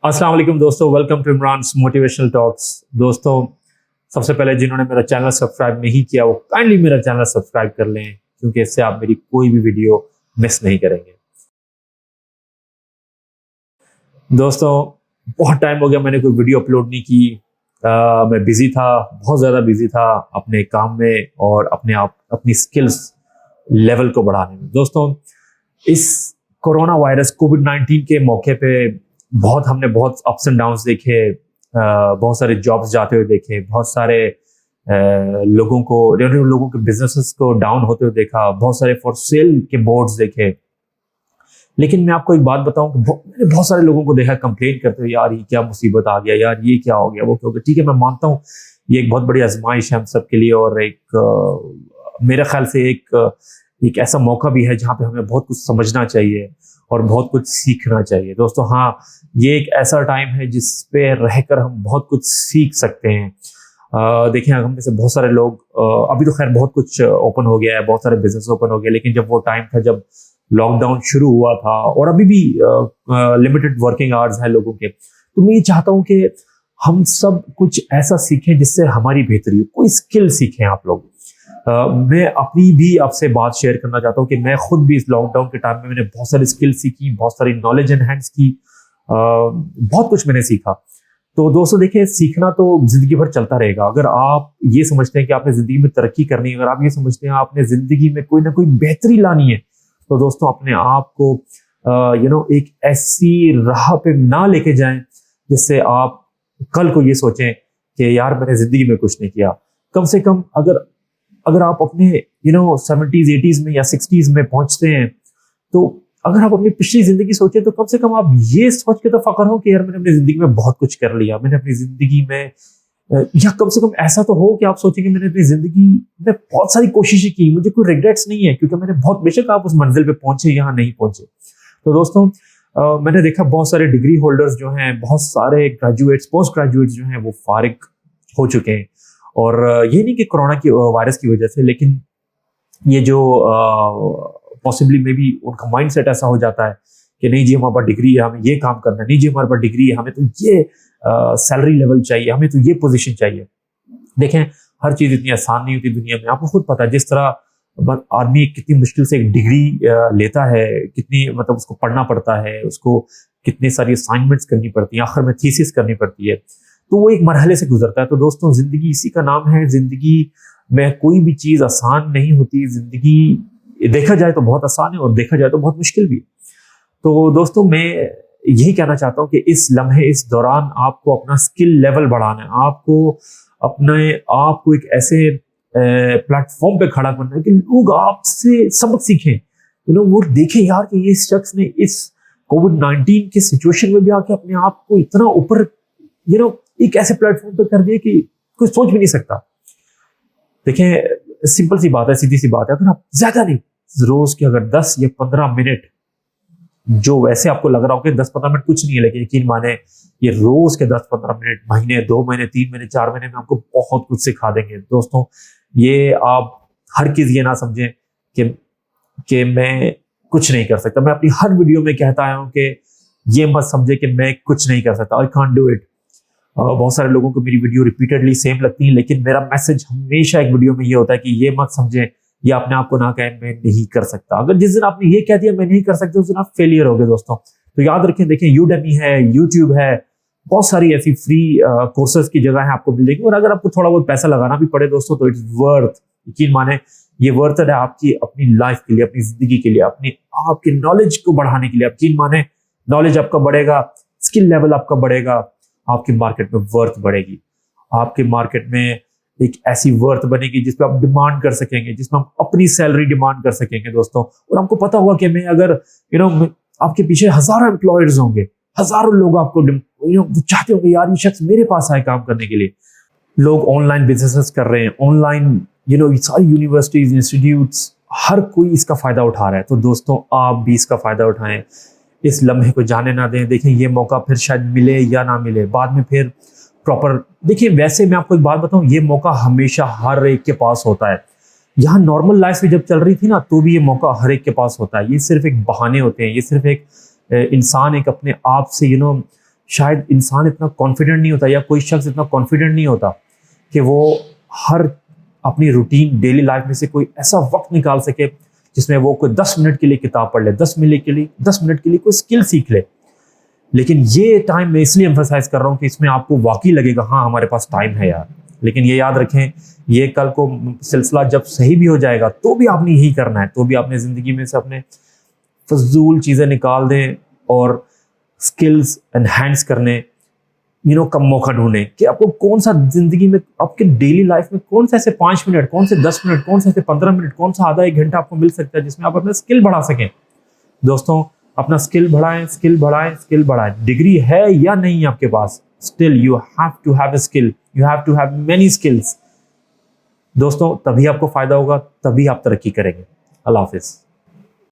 अस्सलाम वालेकुम दोस्तों, welcome to Imran's motivational talks. दोस्तों, सबसे पहले जिन्होंने मेरा चैनल सब्सक्राइब नहीं किया वो काइंडली मेरा चैनल सब्सक्राइब कर लें, क्योंकि इससे आप मेरी कोई भी वीडियो मिस नहीं करेंगे। दोस्तों, बहुत टाइम हो गया मैंने कोई वीडियो अपलोड नहीं की। मैं बिजी था, बहुत ज़्यादा बिजी था अपने काम में और अपनी स्किल्स लेवल को बढ़ाने में। दोस्तों, इस कोरोना वायरस कोविड-19 के मौके पे हमने बहुत अप्स एंड डाउन्स देखे, बहुत सारे जॉब्स जाते हुए देखे, बहुत सारे लोगों के बिजनेसेस को डाउन होते हुए देखा, बहुत सारे फॉर सेल के बोर्ड्स देखे। लेकिन मैं आपको एक बात बताऊं कि मैंने बहुत सारे लोगों को देखा कंप्लेन करते हुए, यार ये क्या मुसीबत आ गया, यार ये क्या हो गया, वो क्या हो गया। ठीक है, मैं मानता हूँ ये एक बहुत बड़ी आजमाइश है हम सब के लिए, और मेरे ख्याल से एक ऐसा मौका भी है जहाँ पे हमें बहुत कुछ समझना चाहिए और बहुत कुछ सीखना चाहिए। दोस्तों, हाँ, ये एक ऐसा टाइम है जिस पे रहकर हम बहुत कुछ सीख सकते हैं। देखिए, हम में से बहुत सारे लोग, अभी तो खैर बहुत कुछ ओपन हो गया है, बहुत सारे बिजनेस ओपन हो गए, लेकिन जब वो टाइम था जब लॉकडाउन शुरू हुआ था और अभी भी लिमिटेड वर्किंग आवर्स हैं लोगों के, तो मैं ये चाहता हूँ कि हम सब कुछ ऐसा सीखें जिससे हमारी बेहतरी हो, कोई स्किल सीखें आप लोग। मैं अपनी भी आपसे बात शेयर करना चाहता हूँ कि मैं खुद भी इस लॉकडाउन के टाइम में मैंने बहुत सारी स्किल सीखी, बहुत सारी नॉलेज एनहांस की, बहुत कुछ मैंने सीखा। तो दोस्तों देखिए, सीखना तो जिंदगी भर चलता रहेगा। अगर आप ये समझते हैं कि आपने जिंदगी में तरक्की करनी है, अगर आप ये समझते हैं आपने जिंदगी में कोई ना कोई बेहतरी लानी है, तो दोस्तों अपने आप को एक ऐसी राह पे ना लेके जाएं जिससे आप कल को ये सोचें कि यार मैंने जिंदगी में कुछ नहीं किया। कम से कम अगर आप अपने 70s 80s में या 60s में पहुंचते हैं, तो अगर आप अपनी पिछली जिंदगी सोचें तो कम से कम आप ये सोच के तो फख्र हो कि यार मैंने अपनी जिंदगी में बहुत कुछ कर लिया, मैंने अपनी जिंदगी में, या कम से कम ऐसा तो हो कि आप सोचें कि मैंने अपनी जिंदगी में बहुत सारी कोशिशें की, मुझे कोई रिग्रेट्स नहीं है, क्योंकि मैंने बेशक आप उस मंजिल पे पहुंचे यहाँ नहीं पहुंचे। तो दोस्तों, मैंने देखा बहुत सारे डिग्री होल्डर्स जो हैं, बहुत सारे ग्रेजुएट्स, पोस्ट ग्रेजुएट्स जो हैं, वो फारिग हो चुके हैं। और ये नहीं कि कोरोना की वायरस की वजह से, लेकिन ये जो पॉसिबली मे बी उनका माइंडसेट ऐसा हो जाता है कि नहीं जी हमारे पास डिग्री है, हमें ये काम करना है, नहीं जी हमारे पास डिग्री है, हमें तो ये सैलरी लेवल चाहिए, हमें तो ये पोजीशन चाहिए। देखें, हर चीज़ इतनी आसान नहीं होती दुनिया में। आपको खुद पता है जिस तरह आदमी कितनी मुश्किल से एक डिग्री लेता है, कितनी मतलब उसको पढ़ना पड़ता है, उसको कितनी सारी असाइनमेंट्स करनी पड़ती हैं, आखिर में थीसिस करनी पड़ती है, तो वो एक मरहले से गुजरता है। तो दोस्तों, जिंदगी इसी का नाम है। जिंदगी में कोई भी चीज़ आसान नहीं होती। जिंदगी देखा जाए तो बहुत आसान है और देखा जाए तो बहुत मुश्किल भी है। तो दोस्तों, मैं यही कहना चाहता हूँ कि इस लम्हे, इस दौरान आपको अपना स्किल लेवल बढ़ाना है, आपको अपने आप को एक ऐसे प्लेटफॉर्म पे खड़ा करना है कि लोग आपसे सबक सीखें, वो देखें यार कि ये शख्स ने इस कोविड-19 के सिचुएशन में भी आके अपने आप को इतना ऊपर एक ऐसे प्लेटफॉर्म पे कर दिया कि कोई सोच भी नहीं सकता। देखें, सिंपल सी बात है, सीधी सी बात है, अगर आप ज्यादा नहीं, रोज के अगर 10 या 15 मिनट, जो वैसे आपको लग रहा हो कि 10-15 मिनट कुछ नहीं है, लेकिन यकीन माने ये रोज के 10-15 मिनट, महीने, 2 महीने, 3 महीने, 4 महीने में आपको बहुत कुछ सिखा देंगे। दोस्तों, ये आप हर चीज ये ना समझें कि मैं कुछ नहीं कर सकता। मैं अपनी हर वीडियो में कहता आया हूं कि ये मत समझे कि मैं कुछ नहीं कर सकता, आई कांट डू इट। बहुत सारे लोगों को मेरी वीडियो रिपीटेडली सेम लगती है, लेकिन मेरा मैसेज हमेशा एक वीडियो में ये होता है कि ये मत समझें, ये अपने आप को ना कहें मैं नहीं कर सकता। अगर जिस दिन आपने ये कह दिया मैं नहीं कर सकता, उस दिन आप फेलियर हो गए। दोस्तों, तो याद रखें, देखें, यूडेमी है, यूट्यूब है, बहुत सारी ऐसी फ्री कोर्सेज की जगह है आपको मिलेगी। और अगर आपको थोड़ा बहुत पैसा लगाना भी पड़े दोस्तों, तो इट्स वर्थ, यकीन माने ये वर्थ है आपकी अपनी लाइफ के लिए, अपनी जिंदगी के लिए, अपनी आपकी नॉलेज को बढ़ाने के लिए। यकीन माने नॉलेज आपका बढ़ेगा, स्किल लेवल आपका बढ़ेगा, आपकी मार्केट में वर्थ बढ़ेगी, आपके मार्केट में एक ऐसी वर्थ बनेगी जिस पे आप डिमांड कर सकेंगे, जिसमें हम अपनी सैलरी डिमांड कर सकेंगे दोस्तों। और आपको पता होगा कि मैं अगर आपके पीछे हजारों एम्प्लॉयर्स होंगे, हजारों लोग आपको चाहते होंगे यार ये शख्स मेरे पास आए काम करने के लिए। लोग ऑनलाइन बिजनेसेस कर रहे हैं, ऑनलाइन सारी यूनिवर्सिटीज, इंस्टीट्यूट्स, हर कोई इसका फायदा उठा रहा है। तो दोस्तों, आप भी इसका फायदा उठाएं, इस लम्हे को जाने ना दें। देखें, ये मौका फिर शायद मिले या ना मिले, बाद में फिर प्रॉपर देखिए। वैसे मैं आपको एक बात बताऊं, ये मौका हमेशा हर एक के पास होता है। यहाँ नॉर्मल लाइफ भी जब चल रही थी ना, तो भी ये मौका हर एक के पास होता है। ये सिर्फ एक बहाने होते हैं, ये सिर्फ एक इंसान एक अपने आप से شاید انسان اتنا کانفیڈنٹ نہیں ہوتا، یا کوئی شخص اتنا کانفیڈنٹ نہیں ہوتا کہ وہ ہر اپنی روٹین ڈیلی لائف میں سے کوئی ایسا وقت نکال سکے جس میں وہ کوئی 10 منٹ کے لیے کتاب پڑھ لے، 10 منٹ کے لیے کوئی اسکل سیکھ لے. لیکن یہ ٹائم میں اس لیے ایمفسائز کر رہا ہوں کہ اس میں آپ کو واقعی لگے گا ہاں ہمارے پاس ٹائم ہے یار. لیکن یہ یاد رکھیں، یہ کل کو سلسلہ جب صحیح بھی ہو جائے گا تو بھی آپ نے یہی کرنا ہے، تو بھی آپ نے زندگی میں سے اپنے فضول چیزیں نکال دیں اور اسکلز انہینس کرنے کا موقع ڈھونڈیں کہ آپ کو کون سا زندگی میں، آپ کے ڈیلی لائف میں کون سے ایسے 5 منٹ، کون سے 10 منٹ، کون سے ایسے 15 منٹ، کون سا آدھا 1 گھنٹہ آپ کو مل سکتا ہے جس میں آپ اپنا اسکل بڑھا سکیں. دوستوں اپنا اسکل بڑھائیں. ڈگری ہے یا نہیں آپ کے پاس، still you have to have a skill, you have to have many skills. دوستوں تبھی آپ کو فائدہ ہوگا، تبھی آپ ترقی کریں گے. اللہ حافظ.